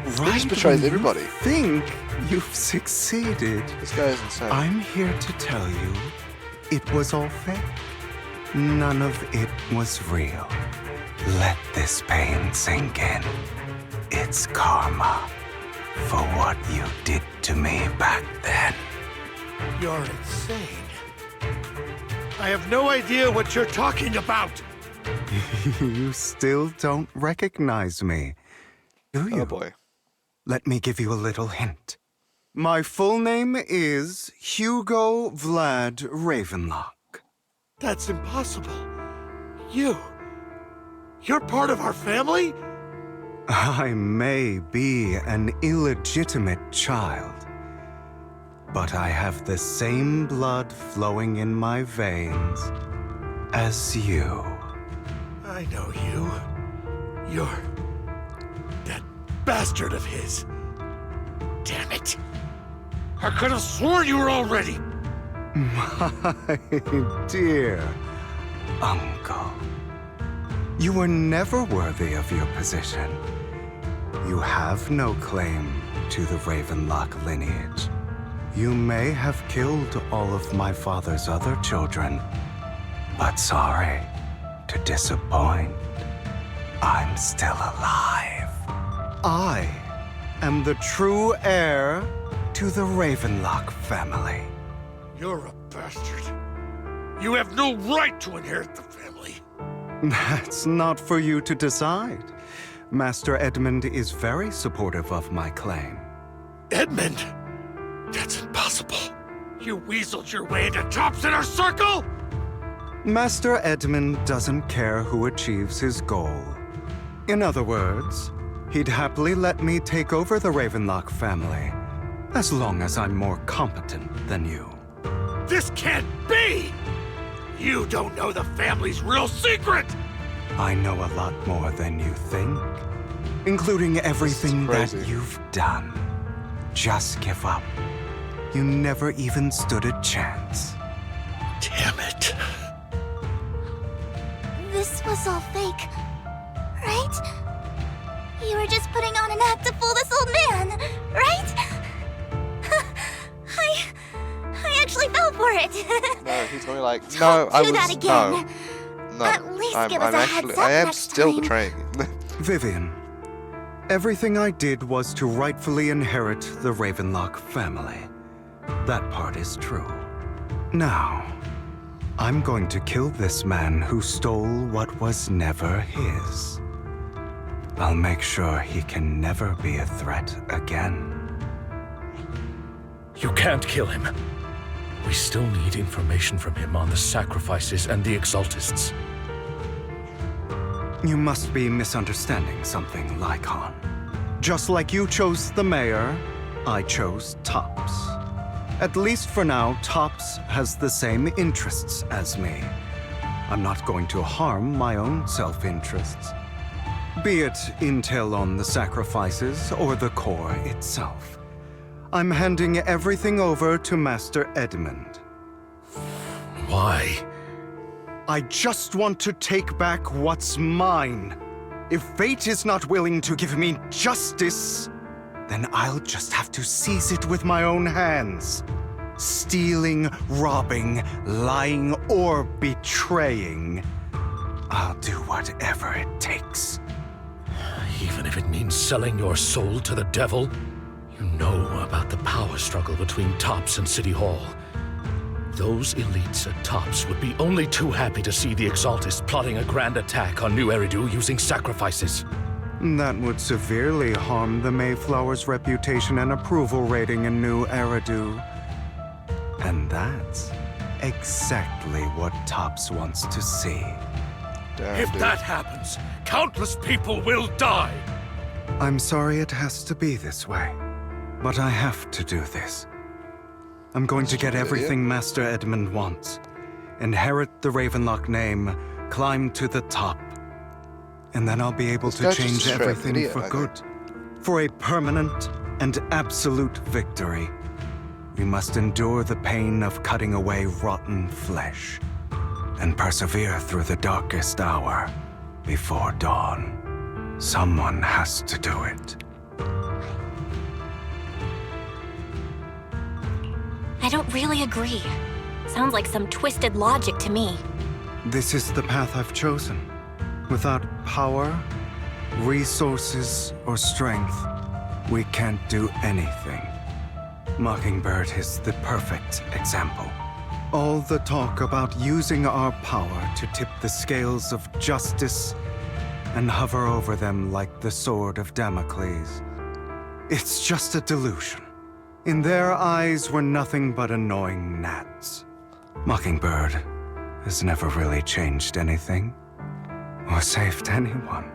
He just betrays when everybody. You think you've succeeded. This guy is insane. I'm here to tell you, it was all fake. None of it was real. Let this pain sink in. It's karma for what you did to me back then. You're insane. I have no idea what you're talking about. You still don't recognize me, do you? Oh boy. Let me give you a little hint. My full name is Hugo Vlad Ravenlock. That's impossible. You're part of our family? I may be an illegitimate child, but I have the same blood flowing in my veins as you. I know you. You're that bastard of his. Damn it. I could have sworn you were already. My dear uncle, you were never worthy of your position. You have no claim to the Ravenlock lineage. You may have killed all of my father's other children, but sorry to disappoint. I'm still alive. I am the true heir to the Ravenlock family. You're a bastard. You have no right to inherit the family. That's not for you to decide. Master Edmund is very supportive of my claim. Edmund? That's impossible. You weaseled your way into Top's inner circle? Master Edmund doesn't care who achieves his goal. In other words, he'd happily let me take over the Ravenlock family, as long as I'm more competent than you. This can't be! You don't know the family's real secret! I know a lot more than you think, including everything that you've done. Just give up. You never even stood a chance. Damn it. This was all fake, right? You were just putting on an act to fool this old man, right? I actually fell for it. No, he's only like, no, I was, do that again. no. At least give us a heads up I am next still time. betraying you. Vivian, everything I did was to rightfully inherit the Ravenlock family. That part is true. Now, I'm going to kill this man who stole what was never his. I'll make sure he can never be a threat again. You can't kill him. We still need information from him on the sacrifices and the Exaltists. You must be misunderstanding something, Lycon. Just like you chose the mayor, I chose Tops. At least for now, Tops has the same interests as me. I'm not going to harm my own self-interests. Be it intel on the sacrifices or the core itself. I'm handing everything over to Master Edmund. Why? I just want to take back what's mine. If fate is not willing to give me justice, then I'll just have to seize it with my own hands. Stealing, robbing, lying, or betraying. I'll do whatever it takes. Even if it means selling your soul to the devil? You know about the power struggle between Tops and City Hall. Those elites at Tops would be only too happy to see the Exaltists plotting a grand attack on New Eridu using sacrifices. That would severely harm the Mayflower's reputation and approval rating in New Eridu. And that's exactly what Tops wants to see. Damn, If dude. that happens, countless people will die! I'm sorry it has to be this way, but I have to do this. I'm going to get everything Master Edmund wants. Inherit the Ravenlock name, climb to the top. And then I'll be able to guy's just change a straight everything idiot, for I good. For a permanent and absolute victory, we must endure the pain of cutting away rotten flesh and persevere through the darkest hour before dawn. Someone has to do it. I don't really agree. Sounds like some twisted logic to me. This is the path I've chosen. Without power, resources, or strength, we can't do anything. Mockingbird is the perfect example. All the talk about using our power to tip the scales of justice and hover over them like the sword of Damocles. It's just a delusion. In their eyes, we're nothing but annoying gnats. Mockingbird has never really changed anything or saved anyone.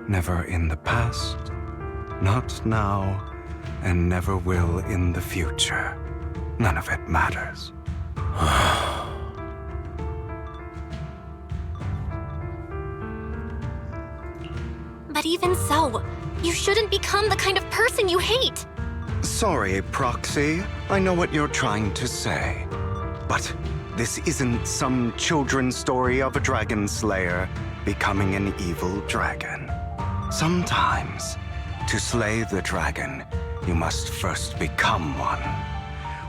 Never in the past, not now, and never will in the future. None of it matters. But even so, you shouldn't become the kind of person you hate. Sorry, Proxy. I know what you're trying to say. But this isn't some children's story of a dragon slayer becoming an evil dragon. Sometimes, to slay the dragon, you must first become one.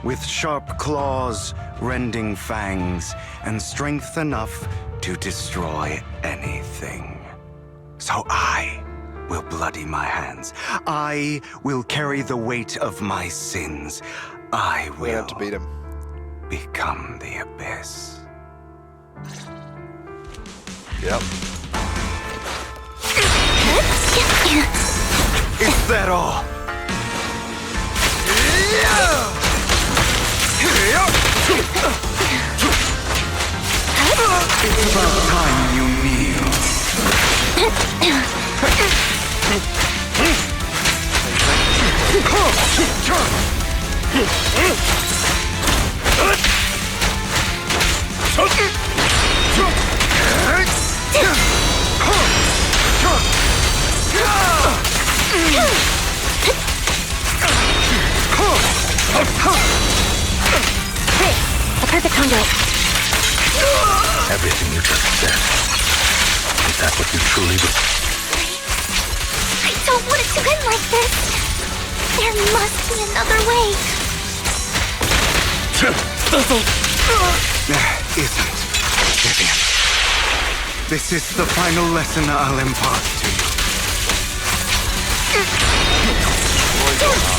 With sharp claws, rending fangs, and strength enough to destroy anything. So I will bloody my hands. I will carry the weight of my sins. I We will have to beat him. become the abyss. Yep. at all. It's about time you kneel. The perfect conduit. Everything you just said. Is that what you truly believe? I don't want it to end like this. There must be another way. There isn't, Vivian. This is the final lesson I'll impart to you.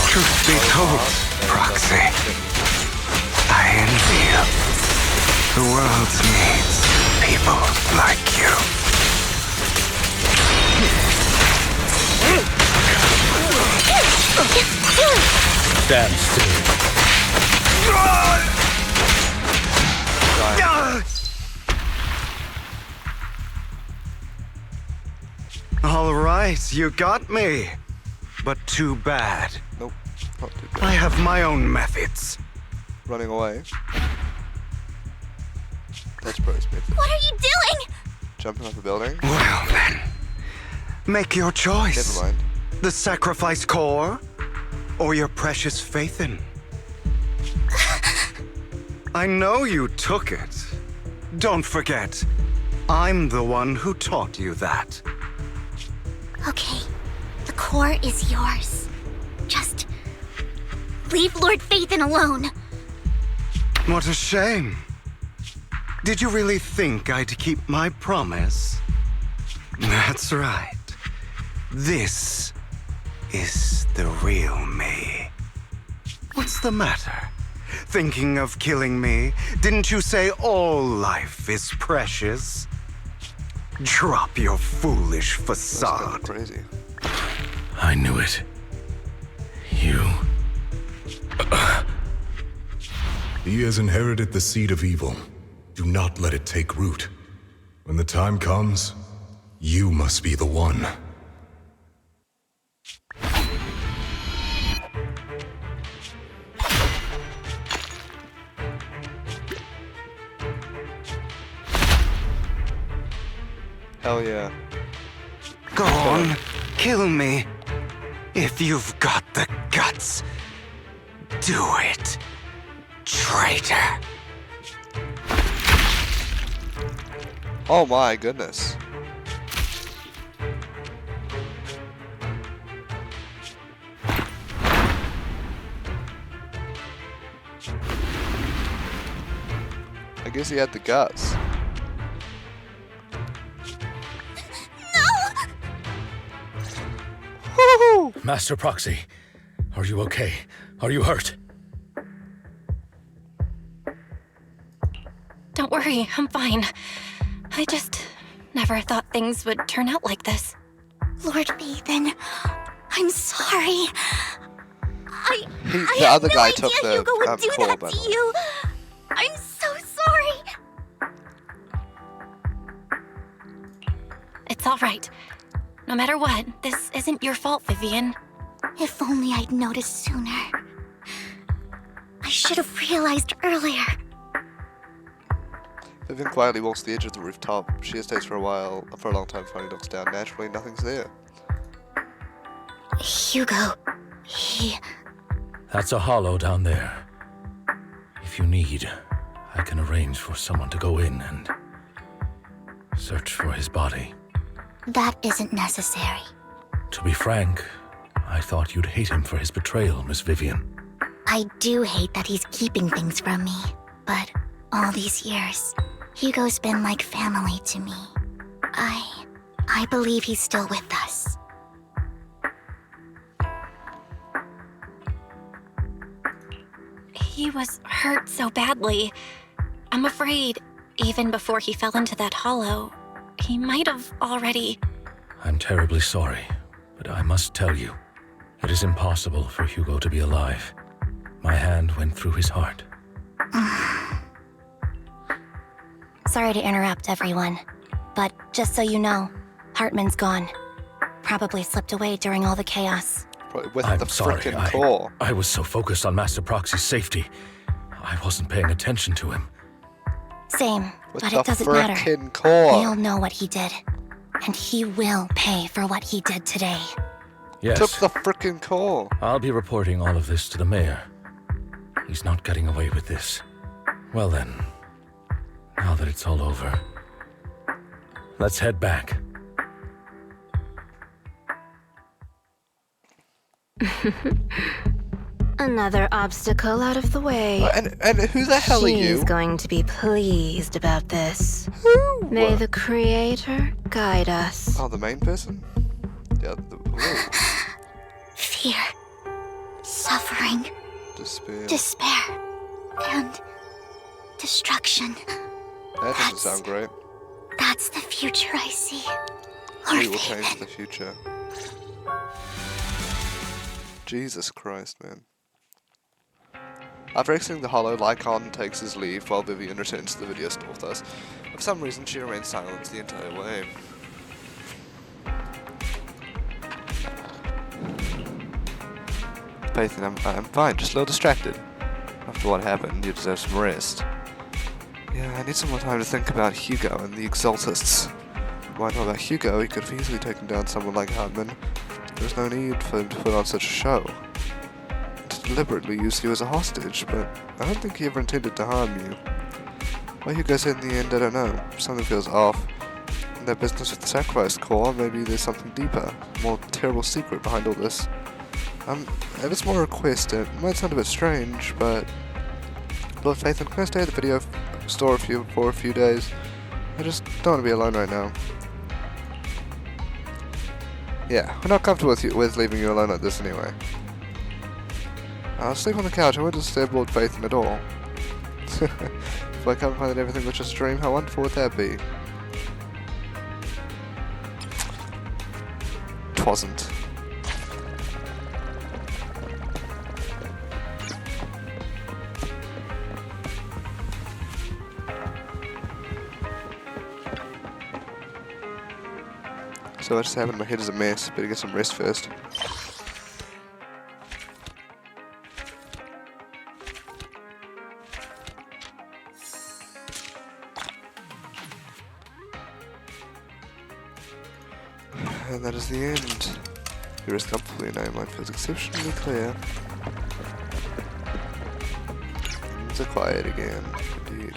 Truth be told, Proxy, I envy you. The world needs people like you. Stand still. All right, you got me. But too bad. Nope, not too bad. I have my own methods. Running away. That's Bro's method. What are you doing? Jumping off a building. Well then, make your choice. Never mind. The sacrifice core, or your precious Faithin? I know you took it. Don't forget, I'm the one who taught you that. Okay, the core is yours. Just leave Lord Faithin alone. What a shame. Did you really think I'd keep my promise? That's right. This is the real me. What's the matter? Thinking of killing me? Didn't you say all life is precious? Drop your foolish facade. That's crazy. I knew it. You... He has inherited the seed of evil. Do not let it take root. When the time comes, you must be the one. Hell yeah. Go on, kill me. If you've got the guts, do it, traitor. Oh my goodness. I guess he had the guts. Master Proxy, are you okay? Are you hurt? Don't worry, I'm fine. I just never thought things would turn out like this. Lord Faithin, I'm sorry. I The had other no guy idea took the Hugo would do core, that by to the way. you. I'm so sorry. It's all right. No matter what, this isn't your fault, Vivian. If only I'd noticed sooner. I should have realized earlier. Vivian quietly walks to the edge of the rooftop. She hesitates for a long time before he looks down. Naturally, nothing's there. Hugo, he... That's a hollow down there. If you need, I can arrange for someone to go in and search for his body. That isn't necessary. To be frank, I thought you'd hate him for his betrayal, Miss Vivian. I do hate that he's keeping things from me, but all these years, Hugo's been like family to me. I believe he's still with us. He was hurt so badly. I'm afraid, even before he fell into that hollow, he might have already... I'm terribly sorry, but I must tell you, It is impossible for Hugo to be alive. My hand went through his heart. Sorry to interrupt, everyone. But just so you know, Hartman's gone. Probably slipped away during all the chaos. With I'm the sorry, frickin' core. I was so focused on Master Proxy's safety. I wasn't paying attention to him. Same, With but the it doesn't matter. frickin' core. We all know what he did. And he will pay for what he did today. Yes. Took the frickin' core. I'll be reporting all of this to the mayor. He's not getting away with this. Well then, now that it's all over, let's head back. Another obstacle out of the way. And who the hell are you? She's going to be pleased about this. Who? May the Creator guide us. Oh, the main person? Yeah, Fear, suffering, despair. and destruction. That doesn't sound great. That's the future I see. We will change the future. Jesus Christ, man. After exiting the hollow, Lycon takes his leave while Vivian returns to the video store with us. For some reason, she remains silent the entire way. Pathan, I'm fine, just a little distracted. After what happened, you deserve some rest. Yeah, I need some more time to think about Hugo and the Exaltists. Why not about Hugo? He could have easily taken down someone like Hartman. There's no need for him to put on such a show. To deliberately use you as a hostage, but I don't think he ever intended to harm you. Why Hugo said in the end, I don't know. Something feels off. In their business with the Sacrifice Corps, maybe there's something deeper, more terrible secret behind all this. If it's more a request, it might sound a bit strange, but Lord Phaethon, can I stay at the video store for a few days? I just don't want to be alone right now. Yeah, we're not comfortable with leaving you alone like this anyway. I'll sleep on the couch. I won't disturb Lord Phaethon at all. If I can't find that everything was just a dream, how wonderful would that be? Twasn't. So what just happened? My head is a mess. Better get some rest first. And that is the end. You rest comfortably now. Your mind feels exceptionally clear. Things are quiet again. Indeed.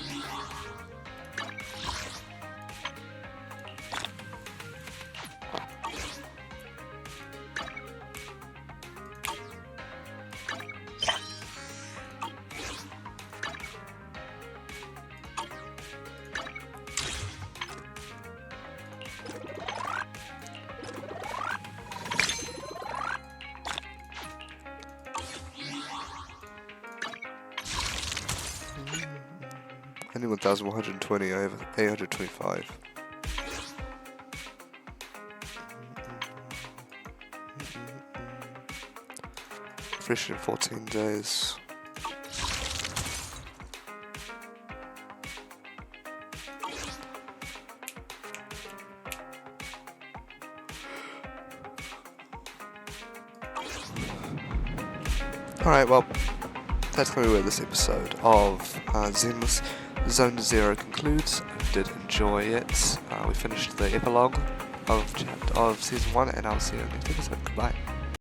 Only 1,120, I have 825. Fresh in 14 days. Alright, well, that's going to be where this episode of Zenless Zone to Zero concludes. I did enjoy it. We finished the epilogue of Season 1, and I'll see you in the next episode. Goodbye.